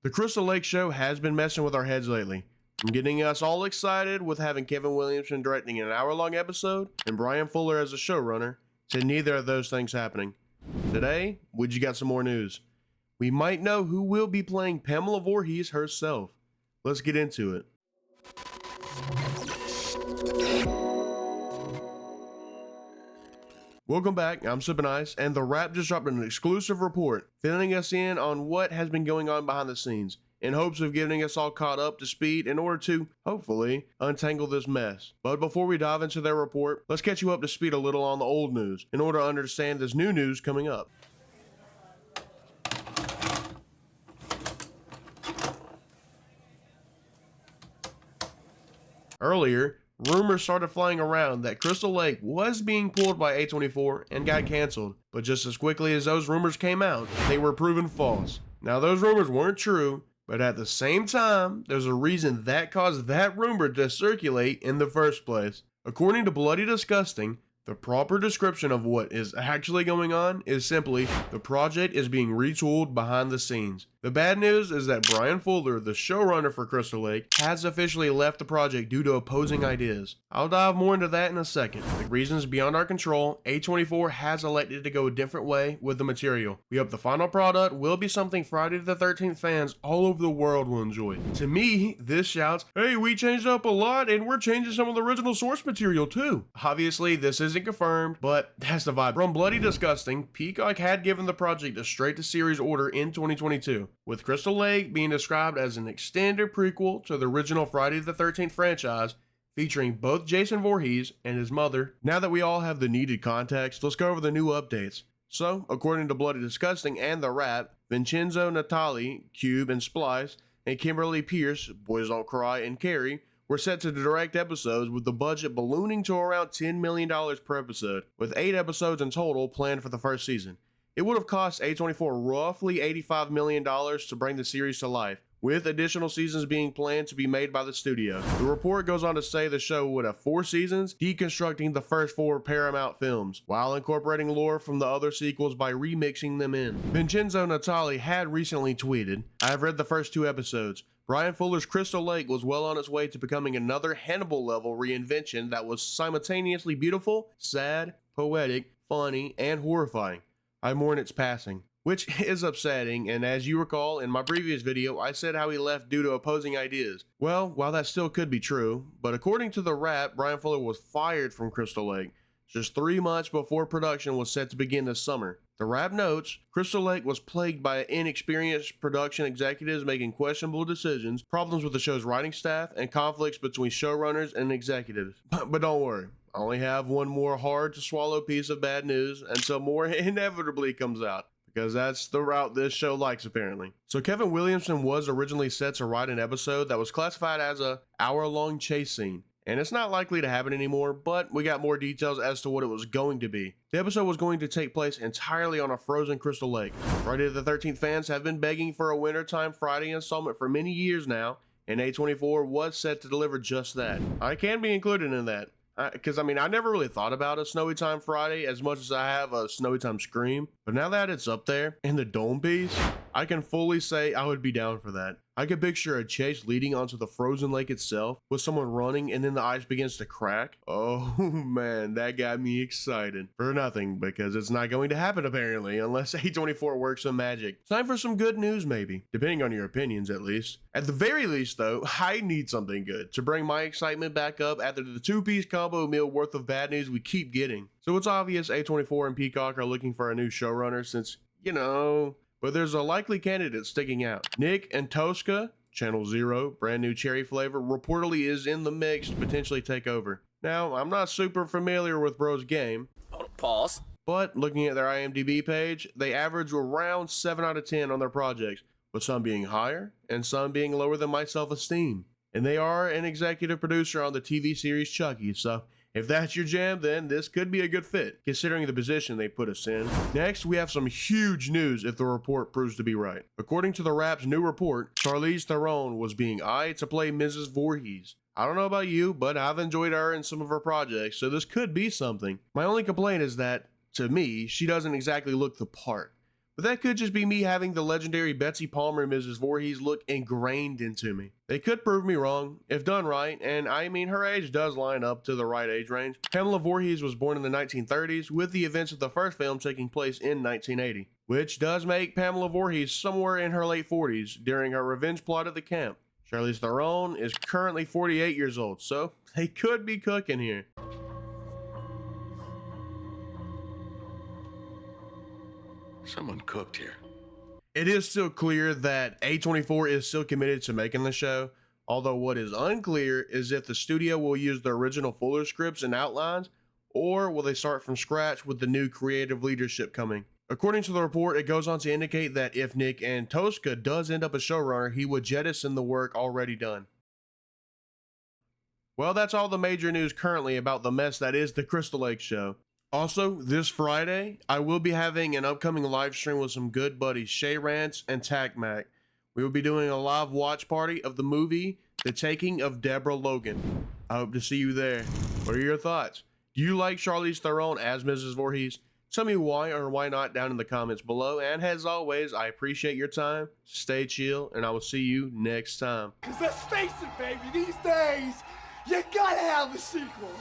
The Crystal Lake show has been messing with our heads lately, from getting us all excited with having Kevin Williamson directing an hour-long episode and Brian Fuller as a showrunner, to neither of those things happening. Today, we just got some more news. We might know who will be playing Pamela Voorhees herself. Let's get into it. Welcome back, I'm Sippin, and The Wrap just dropped an exclusive report filling us in on what has been going on behind the scenes, in hopes of getting us all caught up to speed in order to, hopefully, untangle this mess. But before we dive into their report, let's catch you up to speed a little on the old news, in order to understand this new news coming up. Earlier, rumors started flying around that Crystal Lake was being pulled by A24 and got canceled, but just as quickly as those rumors came out, they were proven false. Now, those rumors weren't true, but at the same time, there's a reason that caused that rumor to circulate in the first place. According to Bloody Disgusting, the proper description of what is actually going on is simply the project is being retooled behind the scenes. The bad news is that Brian Fuller, the showrunner for Crystal Lake, has officially left the project due to opposing ideas. I'll dive more into that in a second. The reasons beyond our control, A24 has elected to go a different way with the material. We hope the final product will be something Friday the 13th fans all over the world will enjoy. To me, this shouts, hey, we changed up a lot and we're changing some of the original source material too. Obviously, this isn't confirmed, but that's the vibe. From Bloody Disgusting, Peacock had given the project a straight-to-series order in 2022. With Crystal Lake being described as an extended prequel to the original Friday the 13th franchise, featuring both Jason Voorhees and his mother. Now that we all have the needed context, let's go over the new updates. So, according to Bloody Disgusting and The Wrap, Vincenzo Natali, Cube and Splice, and Kimberly Pierce, Boys Don't Cry, and Carrie were set to direct episodes with the budget ballooning to around $10 million per episode, with 8 episodes in total planned for the first season. It would have cost A24 roughly $85 million to bring the series to life, with additional seasons being planned to be made by the studio. The report goes on to say the show would have 4 seasons, deconstructing the first 4 Paramount films, while incorporating lore from the other sequels by remixing them in. Vincenzo Natali had recently tweeted, I have read the first 2 episodes. Brian Fuller's Crystal Lake was well on its way to becoming another Hannibal-level reinvention that was simultaneously beautiful, sad, poetic, funny, and horrifying. I mourn its passing, which is upsetting, and as you recall, in my previous video, I said how he left due to opposing ideas. Well, while that still could be true, but according to The Wrap, Brian Fuller was fired from Crystal Lake just 3 months before production was set to begin this summer. The Wrap notes, Crystal Lake was plagued by inexperienced production executives making questionable decisions, problems with the show's writing staff, and conflicts between showrunners and executives. But don't worry. I only have one more hard to swallow piece of bad news until more inevitably comes out, because that's the route this show likes apparently. So Kevin Williamson was originally set to write an episode that was classified as a hour-long chase scene, and it's not likely to happen anymore, but we got more details as to what it was going to be. The episode was going to take place entirely on a frozen Crystal Lake. Friday the 13th fans have been begging for a Wintertime Friday installment for many years now, and A24 was set to deliver just that. I can be included in that. Because, I never really thought about a Snowy Time Friday as much as I have a Snowy Time Scream. But now that it's up there in the dome piece, I can fully say I would be down for that. I could picture a chase leading onto the frozen lake itself with someone running and then the ice begins to crack. Oh man, that got me excited. For nothing, because it's not going to happen apparently, unless A24 works some magic. Time for some good news maybe, depending on your opinions at least. At the very least though, I need something good to bring my excitement back up after the 2-piece combo meal worth of bad news we keep getting. So it's obvious A24 and Peacock are looking for a new showrunner since, but there's a likely candidate sticking out. Nick and Tosca, Channel Zero, brand new cherry flavor, reportedly is in the mix to potentially take over. Now, I'm not super familiar with Bro's game. Pause. But looking at their IMDb page, they average around 7 out of 10 on their projects, with some being higher and some being lower than my self-esteem. And they are an executive producer on the TV series Chucky, so if that's your jam, then this could be a good fit, considering the position they put us in. Next, we have some huge news if the report proves to be right. According to The Wrap's new report, Charlize Theron was being eyed to play Mrs. Voorhees. I don't know about you, but I've enjoyed her in some of her projects, so this could be something. My only complaint is that, to me, she doesn't exactly look the part. But that could just be me having the legendary Betsy Palmer and Mrs. Voorhees look ingrained into me. They could prove me wrong, if done right, and I mean her age does line up to the right age range. Pamela Voorhees was born in the 1930s, with the events of the first film taking place in 1980, which does make Pamela Voorhees somewhere in her late 40s during her revenge plot at the camp. Charlize Theron is currently 48 years old, so they could be cooking here. Someone cooked here. It is still clear that A24 is still committed to making the show, although what is unclear is if the studio will use the original Fuller scripts and outlines, or will they start from scratch with the new creative leadership coming. According to the report, it goes on to indicate that if Nick Antosca does end up a showrunner, he would jettison the work already done. Well, that's all the major news currently about the mess that is the Crystal Lake show. Also, this Friday, I will be having an upcoming live stream with some good buddies, Shay Rance and Tac Mac. We will be doing a live watch party of the movie, The Taking of Deborah Logan. I hope to see you there. What are your thoughts? Do you like Charlize Theron as Mrs. Voorhees? Tell me why or why not down in the comments below. And as always, I appreciate your time. Stay chill, and I will see you next time. 'Cause let's face it, baby, these days, you gotta have a sequel.